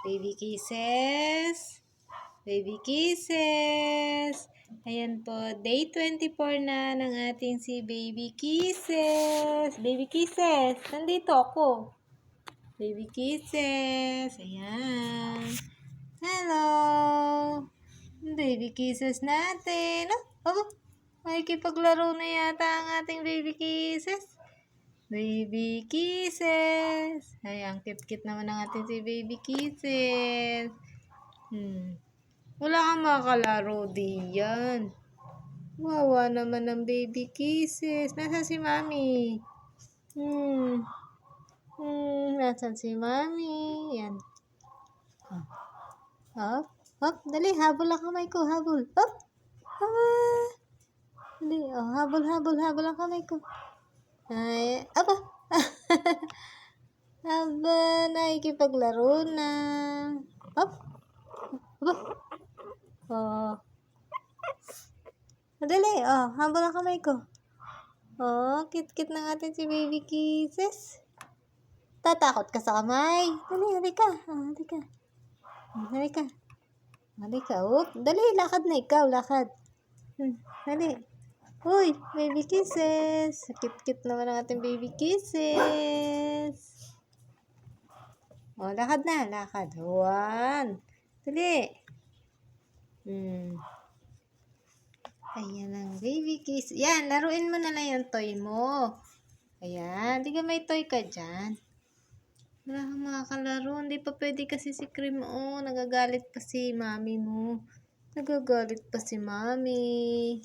Baby kisses. Baby kisses. Ayan po, day 24 na ng ating si Baby Kisses. Baby Kisses, nandito ako. Baby Kisses. Ayan. Hello. Baby Kisses natin. Makikipaglaro na yata ang ating Baby Kisses. Baby Kisses. Ay, ang cute-cute naman ng ating si Baby Kisses. Wala kang makakalaro diyan. Wawa naman ng Baby Kisses. Nasaan si Mami? Nasaan si Mami? Yan. Hop. Hop. Dali, habol ang kamay ko. Habol. Hop. Dali. Oh, habol ang kamay ko. Ay, aba. Aba, nakikipaglaro na. Hop. Aba. Oh. Dali. Oh, habol ang kamay ko. Oh, kit-kit ng atin si Baby Kisses. Tatakot ka sa kamay. Dali, halika. Oh, halika. Halika. Halika. Oh, dali, lakad na ikaw. Lakad. Dali. Uy, Baby Kisses. Kit-kit naman ang ating Baby Kisses. Oh, lakad na. Lakad. 1. Dali. Ayan ang Baby Kisses. Yan, laruin mo na lang yung toy mo. Ayan, di ka may toy ka dyan. Wala kang makakalaro. Hindi pa pwede kasi si Cream. Oh, nagagalit pa si mami mo. Nagagalit pa si mami.